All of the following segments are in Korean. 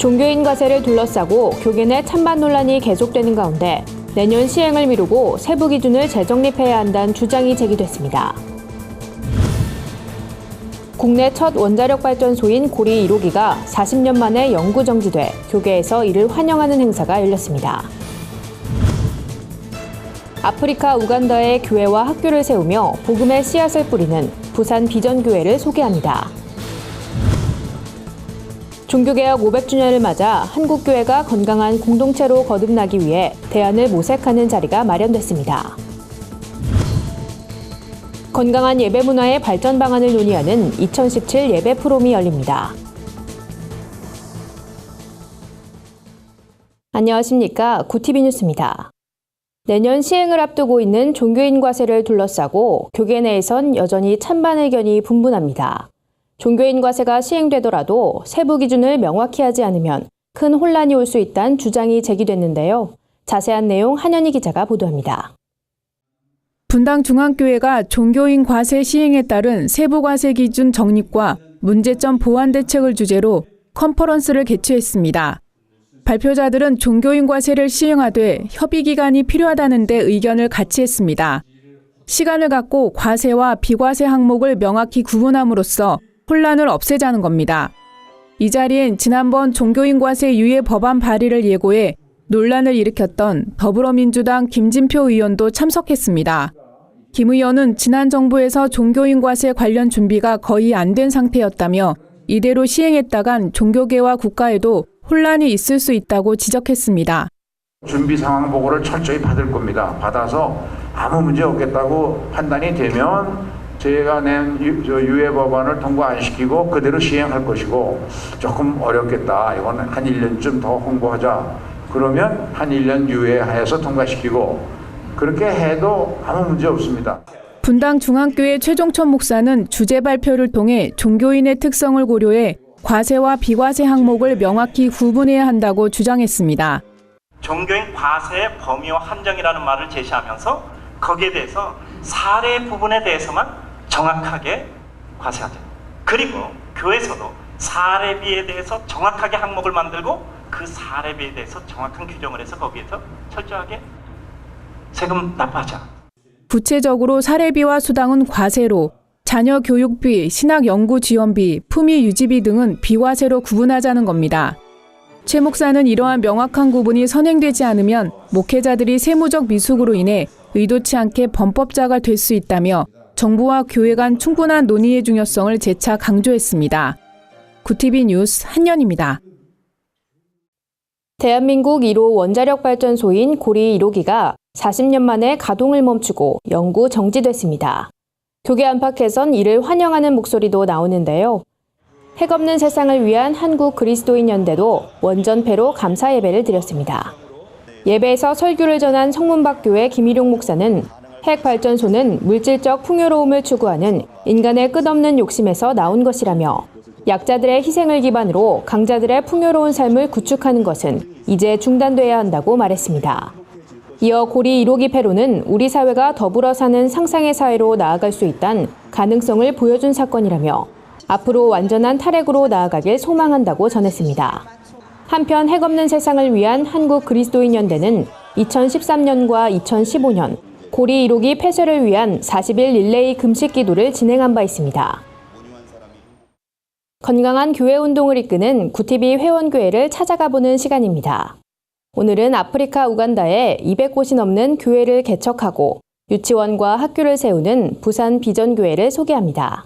종교인 과세를 둘러싸고 교계 내 찬반 논란이 계속되는 가운데 내년 시행을 미루고 세부 기준을 재정립해야 한다는 주장이 제기됐습니다. 국내 첫 원자력 발전소인 고리 1호기가 40년 만에 영구 정지돼 교계에서 이를 환영하는 행사가 열렸습니다. 아프리카 우간다에 교회와 학교를 세우며 복음의 씨앗을 뿌리는 부산 비전교회를 소개합니다. 종교개혁 500주년을 맞아 한국교회가 건강한 공동체로 거듭나기 위해 대안을 모색하는 자리가 마련됐습니다. 건강한 예배 문화의 발전 방안을 논의하는 2017 예배 포럼이 열립니다. 안녕하십니까. 구티비 뉴스입니다. 내년 시행을 앞두고 있는 종교인 과세를 둘러싸고 교계 내에선 여전히 찬반 의견이 분분합니다. 종교인 과세가 시행되더라도 세부 기준을 명확히 하지 않으면 큰 혼란이 올 수 있다는 주장이 제기됐는데요. 자세한 내용 한현희 기자가 보도합니다. 분당 중앙교회가 종교인 과세 시행에 따른 세부 과세 기준 정립과 문제점 보완 대책을 주제로 컨퍼런스를 개최했습니다. 발표자들은 종교인 과세를 시행하되 협의 기간이 필요하다는 데 의견을 같이 했습니다. 시간을 갖고 과세와 비과세 항목을 명확히 구분함으로써 혼란을 없애자는 겁니다. 이 자리엔 지난번 종교인 과세 유예 법안 발의를 예고해 논란을 일으켰던 더불어민주당 김진표 의원도 참석했습니다. 김 의원은 지난 정부에서 종교인 과세 관련 준비가 거의 안 된 상태였다며 이대로 시행했다간 종교계와 국가에도 혼란이 있을 수 있다고 지적했습니다. 준비 상황 보고를 철저히 받을 겁니다. 받아서 아무 문제 없겠다고 판단이 되면 저희가 낸 유예 법안을 통과 안 시키고 그대로 시행할 것이고, 조금 어렵겠다. 이건 한 1년쯤 더 홍보하자. 그러면 한 1년 유예해서 통과시키고, 그렇게 해도 아무 문제 없습니다. 분당 중앙교회 최종천 목사는 주제 발표를 통해 종교인의 특성을 고려해 과세와 비과세 항목을 명확히 구분해야 한다고 주장했습니다. 종교인 과세의 범위와 한정이라는 말을 제시하면서 거기에 대해서 사례 부분에 대해서만 정확하게 과세하자. 그리고 교회에서도 사례비에 대해서 정확하게 항목을 만들고 그 사례비에 대해서 정확한 규정을 해서 거기에서 철저하게 세금 납부하자. 구체적으로 사례비와 수당은 과세로, 자녀 교육비, 신학 연구 지원비, 품위 유지비 등은 비과세로 구분하자는 겁니다. 최 목사는 이러한 명확한 구분이 선행되지 않으면 목회자들이 세무적 미숙으로 인해 의도치 않게 범법자가 될 수 있다며 정부와 교회 간 충분한 논의의 중요성을 재차 강조했습니다. 구티비 뉴스 한연입니다. 대한민국 1호 원자력 발전소인 고리 1호기가 40년 만에 가동을 멈추고 영구 정지됐습니다. 교계 안팎에선 이를 환영하는 목소리도 나오는데요. 핵없는 세상을 위한 한국 그리스도인 연대도 원전패로 감사 예배를 드렸습니다. 예배에서 설교를 전한 성문박교회 김일용 목사는 핵발전소는 물질적 풍요로움을 추구하는 인간의 끝없는 욕심에서 나온 것이라며 약자들의 희생을 기반으로 강자들의 풍요로운 삶을 구축하는 것은 이제 중단돼야 한다고 말했습니다. 이어 고리 1호기 폐로는 우리 사회가 더불어 사는 상상의 사회로 나아갈 수 있다는 가능성을 보여준 사건이라며 앞으로 완전한 탈핵으로 나아가길 소망한다고 전했습니다. 한편 핵없는 세상을 위한 한국 그리스도인 연대는 2013년과 2015년 고리 1호기 폐쇄를 위한 40일 릴레이 금식 기도를 진행한 바 있습니다. 건강한 교회 운동을 이끄는 구티비 회원교회를 찾아가보는 시간입니다. 오늘은 아프리카 우간다에 200곳이 넘는 교회를 개척하고 유치원과 학교를 세우는 부산 비전교회를 소개합니다.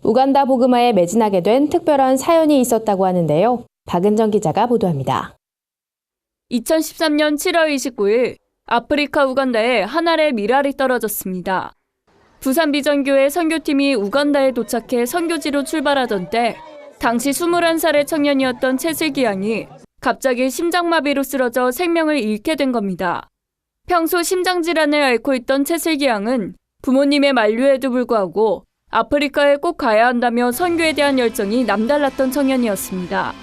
우간다 복음화에 매진하게 된 특별한 사연이 있었다고 하는데요. 박은정 기자가 보도합니다. 2013년 7월 29일 아프리카 우간다에 한 알의 밀알이 떨어졌습니다. 부산 비전교회 선교팀이 우간다에 도착해 선교지로 출발하던 때 당시 21살의 청년이었던 채슬기 양이 갑자기 심장마비로 쓰러져 생명을 잃게 된 겁니다. 평소 심장질환을 앓고 있던 채슬기 양은 부모님의 만류에도 불구하고 아프리카에 꼭 가야 한다며 선교에 대한 열정이 남달랐던 청년이었습니다.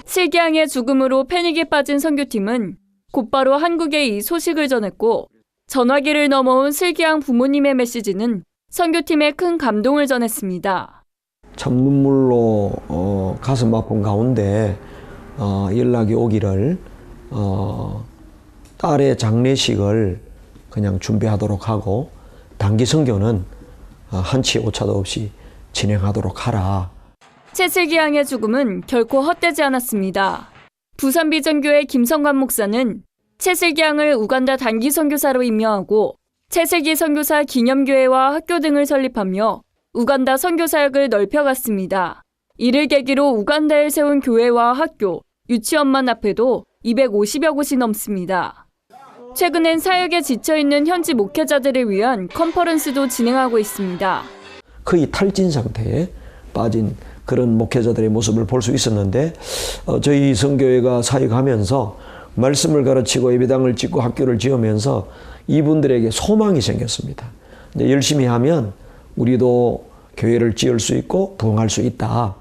슬기 양의 죽음으로 패닉에 빠진 선교팀은 곧바로 한국에 이 소식을 전했고 전화기를 넘어온 슬기 양 부모님의 메시지는 선교팀에 큰 감동을 전했습니다. 참 눈물로 가슴 아픈 가운데 연락이 오기를 딸의 장례식을 그냥 준비하도록 하고 단기 선교는 한치 오차도 없이 진행하도록 하라. 채슬기 양의 죽음은 결코 헛되지 않았습니다. 부산비전교회 김성관 목사는 채슬기 양을 우간다 단기 선교사로 임명하고 채슬기 선교사 기념교회와 학교 등을 설립하며 우간다 선교 사역을 넓혀갔습니다. 이를 계기로 우간다에 세운 교회와 학교, 유치원만 합해도 250여 곳이 넘습니다. 최근엔 사역에 지쳐있는 현지 목회자들을 위한 컨퍼런스도 진행하고 있습니다. 거의 탈진 상태에 빠진 그런 목회자들의 모습을 볼 수 있었는데 저희 선교회가 사역하면서 말씀을 가르치고 예배당을 짓고 학교를 지으면서 이분들에게 소망이 생겼습니다. 열심히 하면 우리도 교회를 지을 수 있고 부흥할 수 있다.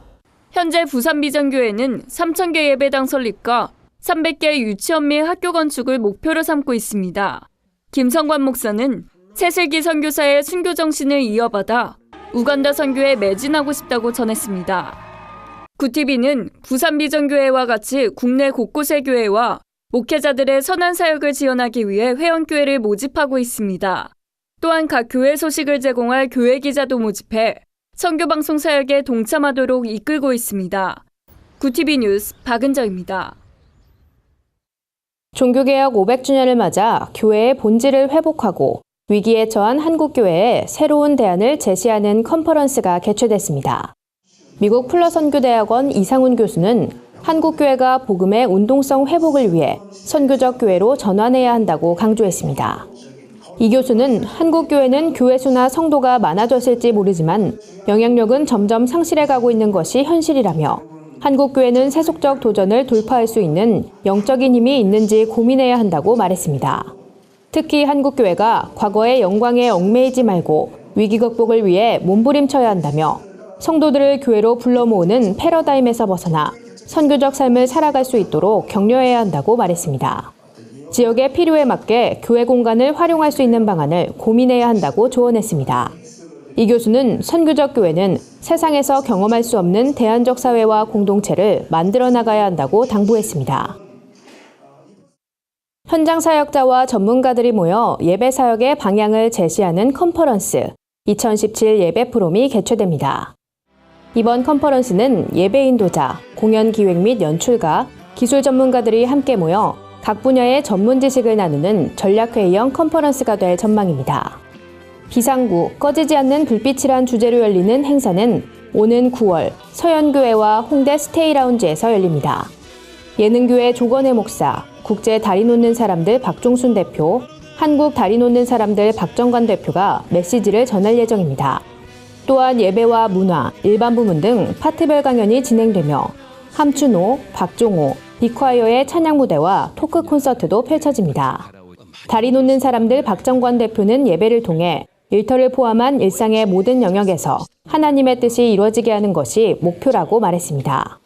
현재 부산비전교회는 3,000개 예배당 설립과 300개 유치원 및 학교 건축을 목표로 삼고 있습니다. 김성관 목사는 채슬기 선교사의 순교 정신을 이어받아 우간다 선교에 매진하고 싶다고 전했습니다. 구티비는 부산비전교회와 같이 국내 곳곳의 교회와 목회자들의 선한 사역을 지원하기 위해 회원교회를 모집하고 있습니다. 또한 각 교회 소식을 제공할 교회 기자도 모집해 선교방송 사역에 동참하도록 이끌고 있습니다. 구티비 뉴스 박은정입니다. 종교개혁 500주년을 맞아 교회의 본질을 회복하고 위기에 처한 한국교회에 새로운 대안을 제시하는 컨퍼런스가 개최됐습니다. 미국 플러선교대학원 이상훈 교수는 한국교회가 복음의 운동성 회복을 위해 선교적 교회로 전환해야 한다고 강조했습니다. 이 교수는 한국교회는 교회 수나 성도가 많아졌을지 모르지만 영향력은 점점 상실해가고 있는 것이 현실이라며 한국교회는 세속적 도전을 돌파할 수 있는 영적인 힘이 있는지 고민해야 한다고 말했습니다. 특히 한국교회가 과거의 영광에 얽매이지 말고 위기 극복을 위해 몸부림쳐야 한다며 성도들을 교회로 불러 모으는 패러다임에서 벗어나 선교적 삶을 살아갈 수 있도록 격려해야 한다고 말했습니다. 지역의 필요에 맞게 교회 공간을 활용할 수 있는 방안을 고민해야 한다고 조언했습니다. 이 교수는 선교적 교회는 세상에서 경험할 수 없는 대안적 사회와 공동체를 만들어 나가야 한다고 당부했습니다. 현장 사역자와 전문가들이 모여 예배 사역의 방향을 제시하는 컨퍼런스 2017 예배 프롬이 개최됩니다. 이번 컨퍼런스는 예배 인도자, 공연 기획 및 연출가, 기술 전문가들이 함께 모여 각 분야의 전문 지식을 나누는 전략회의형 컨퍼런스가 될 전망입니다. 비상구, 꺼지지 않는 불빛이란 주제로 열리는 행사는 오는 9월 서현교회와 홍대 스테이라운지에서 열립니다. 예능교회 조건혜 목사, 국제 다리 놓는 사람들 박종순 대표, 한국 다리 놓는 사람들 박정관 대표가 메시지를 전할 예정입니다. 또한 예배와 문화, 일반 부문 등 파트별 강연이 진행되며 함춘호, 박종호, 빅콰이어의 찬양 무대와 토크 콘서트도 펼쳐집니다. 다리 놓는 사람들 박정관 대표는 예배를 통해 일터를 포함한 일상의 모든 영역에서 하나님의 뜻이 이루어지게 하는 것이 목표라고 말했습니다.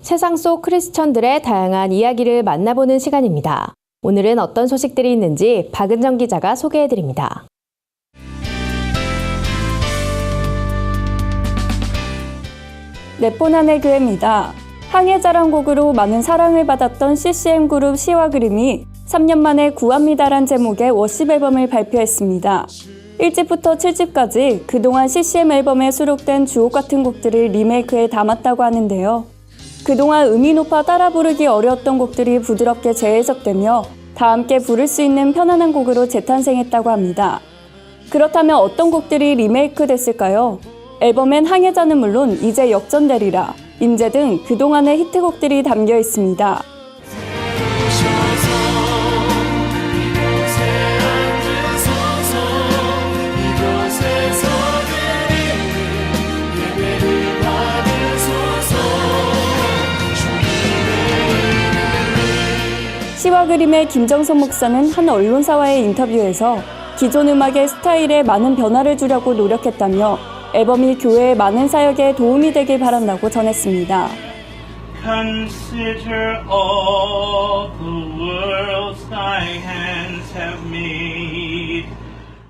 세상 속 크리스천들의 다양한 이야기를 만나보는 시간입니다. 오늘은 어떤 소식들이 있는지 박은정 기자가 소개해드립니다. 네포난의 교회입니다. 항해자랑곡으로 많은 사랑을 받았던 CCM 그룹 시와 그림이 3년 만에 구합니다란 제목의 워십 앨범을 발표했습니다. 1집부터 7집까지 그동안 CCM 앨범에 수록된 주옥 같은 곡들을 리메이크해 담았다고 하는데요. 그동안 음이 높아 따라 부르기 어려웠던 곡들이 부드럽게 재해석되며 다 함께 부를 수 있는 편안한 곡으로 재탄생했다고 합니다. 그렇다면 어떤 곡들이 리메이크 됐을까요? 앨범엔 항해자는 물론 이제 역전되리라, 임재 등 그동안의 히트곡들이 담겨 있습니다. 시와 그림의 김정선 목사는 한 언론사와의 인터뷰에서 기존 음악의 스타일에 많은 변화를 주려고 노력했다며 앨범이 교회의 많은 사역에 도움이 되길 바란다고 전했습니다. Consider all the worlds thy hands have made.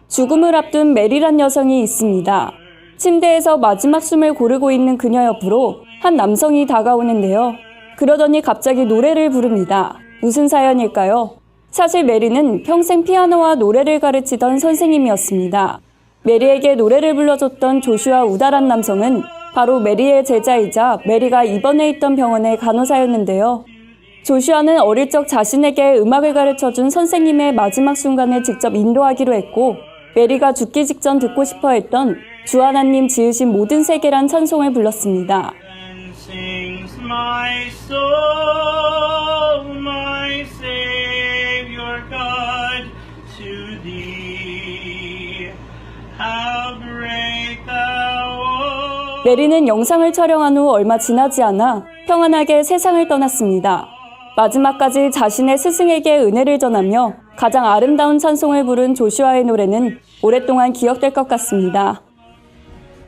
죽음을 앞둔 메리란 여성이 있습니다. 침대에서 마지막 숨을 고르고 있는 그녀 옆으로 한 남성이 다가오는데요. 그러더니 갑자기 노래를 부릅니다. 무슨 사연일까요? 사실 메리는 평생 피아노와 노래를 가르치던 선생님이었습니다. 메리에게 노래를 불러줬던 조슈아 우다란 남성은 바로 메리의 제자이자 메리가 입원해 있던 병원의 간호사였는데요. 조슈아는 어릴 적 자신에게 음악을 가르쳐준 선생님의 마지막 순간을 직접 인도하기로 했고, 메리가 죽기 직전 듣고 싶어 했던 주 하나님 지으신 모든 세계란 찬송을 불렀습니다. And sings my soul, my Savior God, to thee. How great thou art. 메리는 영상을 촬영한 후 얼마 지나지 않아 평안하게 세상을 떠났습니다. 마지막까지 자신의 스승에게 은혜를 전하며 가장 아름다운 찬송을 부른 조슈아의 노래는 오랫동안 기억될 것 같습니다.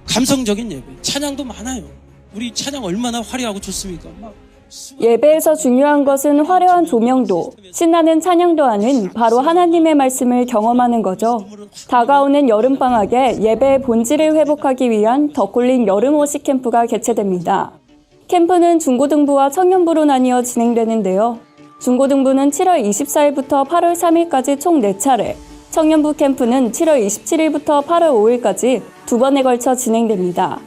감성적인 예배, 찬양도 많아요. 우리 찬양 얼마나 화려하고 좋습니까? 예배에서 중요한 것은 화려한 조명도, 신나는 찬양도 아닌 바로 하나님의 말씀을 경험하는 거죠. 다가오는 여름방학에 예배의 본질을 회복하기 위한 덕골린 여름 워시 캠프가 개최됩니다. 캠프는 중고등부와 청년부로 나뉘어 진행되는데요. 중고등부는 7월 24일부터 8월 3일까지 총 4차례, 청년부 캠프는 7월 27일부터 8월 5일까지 2번에 걸쳐 진행됩니다.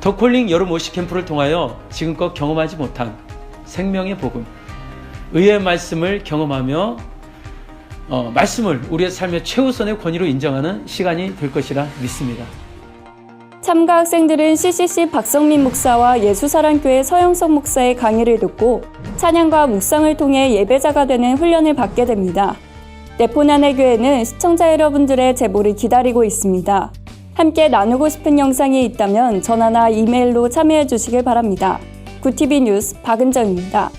덕콜링 여름 워시 캠프를 통하여 지금껏 경험하지 못한 생명의 복음, 의의 말씀을 경험하며 말씀을 우리의 삶의 최우선의 권위로 인정하는 시간이 될 것이라 믿습니다. 참가 학생들은 CCC 박성민 목사와 예수사랑교회 서영석 목사의 강의를 듣고 찬양과 묵상을 통해 예배자가 되는 훈련을 받게 됩니다. 네포난의 교회는 시청자 여러분들의 제보를 기다리고 있습니다. 함께 나누고 싶은 영상이 있다면 전화나 이메일로 참여해 주시길 바랍니다. 구TV 뉴스 박은정입니다.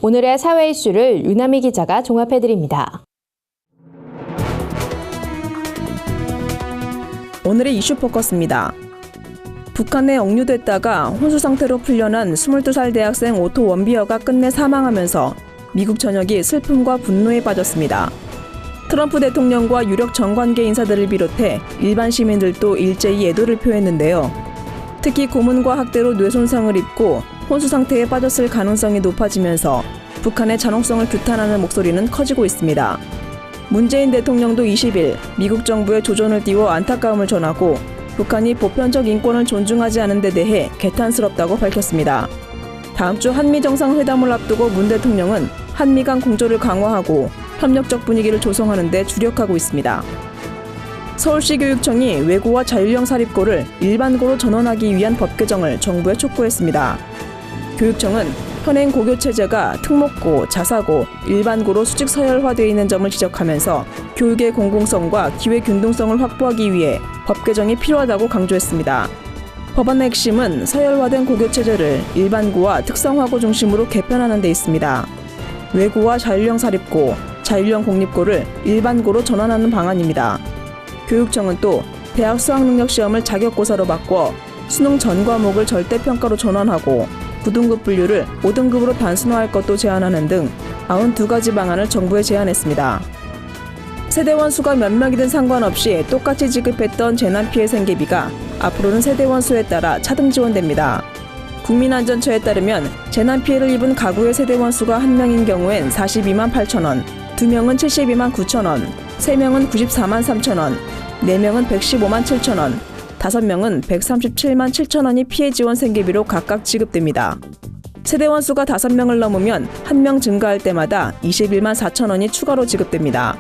오늘의 사회 이슈를 유나미 기자가 종합해드립니다. 오늘의 이슈 포커스입니다. 북한에 억류됐다가 혼수 상태로 풀려난 22살 대학생 오토 원비어가 끝내 사망하면서 미국 전역이 슬픔과 분노에 빠졌습니다. 트럼프 대통령과 유력 정관계 인사들을 비롯해 일반 시민들도 일제히 애도를 표했는데요. 특히 고문과 학대로 뇌 손상을 입고 혼수 상태에 빠졌을 가능성이 높아지면서 북한의 잔혹성을 규탄하는 목소리는 커지고 있습니다. 문재인 대통령도 20일 미국 정부의 조전을 띄워 안타까움을 전하고 북한이 보편적 인권을 존중하지 않은 데 대해 개탄스럽다고 밝혔습니다. 다음 주 한미 정상회담을 앞두고 문 대통령은 한미 간 공조를 강화하고 협력적 분위기를 조성하는 데 주력하고 있습니다. 서울시 교육청이 외고와 자율형 사립고를 일반고로 전환하기 위한 법 개정을 정부에 촉구했습니다. 교육청은 현행 고교 체제가 특목고, 자사고, 일반고로 수직 서열화되어 있는 점을 지적하면서 교육의 공공성과 기회 균등성을 확보하기 위해 법 개정이 필요하다고 강조했습니다. 법안의 핵심은 서열화된 고교 체제를 일반고와 특성화고 중심으로 개편하는 데 있습니다. 외고와 자율형 사립고, 자율형 공립고를 일반고로 전환하는 방안입니다. 교육청은 또 대학 수학능력시험을 자격고사로 바꿔 수능 전 과목을 절대평가로 전환하고 9등급 분류를 5등급으로 단순화할 것도 제안하는 등 92가지 방안을 정부에 제안했습니다. 세대원 수가 몇 명이든 상관없이 똑같이 지급했던 재난피해 생계비가 앞으로는 세대원 수에 따라 차등 지원됩니다. 국민안전처에 따르면 재난피해를 입은 가구의 세대원 수가 1명인 경우엔 42만 8천 원, 2명은 72만 9천 원, 3명은 94만 3천 원, 4명은 115만 7천 원, 5명은 137만 7천 원이 피해 지원 생계비로 각각 지급됩니다. 세대원 수가 5명을 넘으면 1명 증가할 때마다 21만 4천 원이 추가로 지급됩니다.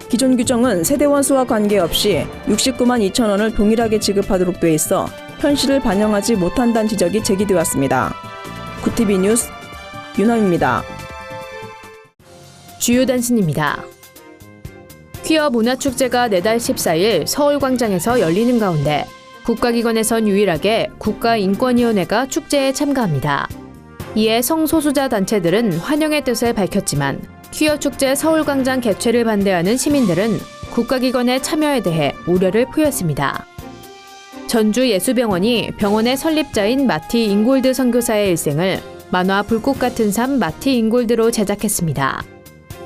기존 규정은 세대원 수와 관계없이 69만 2천 원을 동일하게 지급하도록 돼 있어 현실을 반영하지 못한다는 지적이 제기되었습니다. 구TV 뉴스 윤함입니다. 주요 단신입니다. 퀴어 문화축제가 내달 14일 서울광장에서 열리는 가운데 국가기관에선 유일하게 국가인권위원회가 축제에 참가합니다. 이에 성소수자 단체들은 환영의 뜻을 밝혔지만 퀴어 축제 서울광장 개최를 반대하는 시민들은 국가기관의 참여에 대해 우려를 표했습니다. 전주예수병원이 병원의 설립자인 마티 잉골드 선교사의 일생을 만화 불꽃 같은 삶 마티 잉골드로 제작했습니다.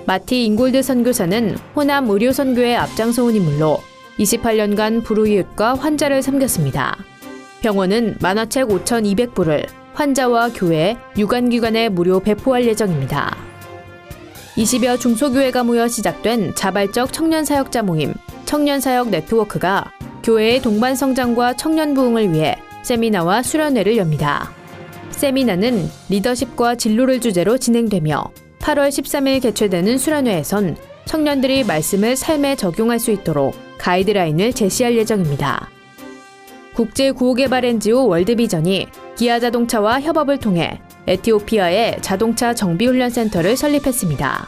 마티 잉골드 선교사는 호남 의료 선교에 앞장서온 인물로 28년간 불우이웃과 환자를 섬겼습니다. 병원은 만화책 5,200부를 환자와 교회, 유관기관에 무료 배포할 예정입니다. 20여 중소교회가 모여 시작된 자발적 청년사역자 모임, 청년사역 네트워크가 교회의 동반 성장과 청년 부흥을 위해 세미나와 수련회를 엽니다. 세미나는 리더십과 진로를 주제로 진행되며 8월 13일 개최되는 수련회에선 청년들이 말씀을 삶에 적용할 수 있도록 가이드라인을 제시할 예정입니다. 국제구호개발 NGO 월드비전이 기아자동차와 협업을 통해 에티오피아에 자동차 정비훈련센터를 설립했습니다.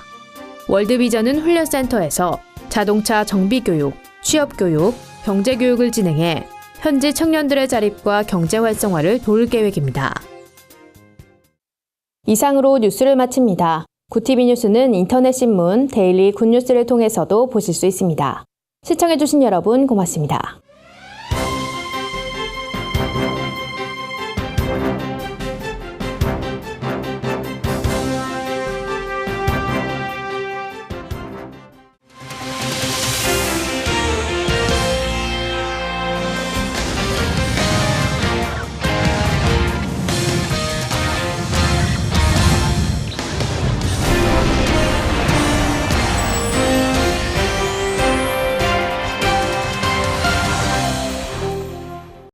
월드비전은 훈련센터에서 자동차 정비교육, 취업교육, 경제교육을 진행해 현지 청년들의 자립과 경제 활성화를 도울 계획입니다. 이상으로 뉴스를 마칩니다. 구티비 뉴스는 인터넷 신문 데일리 굿뉴스를 통해서도 보실 수 있습니다. 시청해주신 여러분 고맙습니다.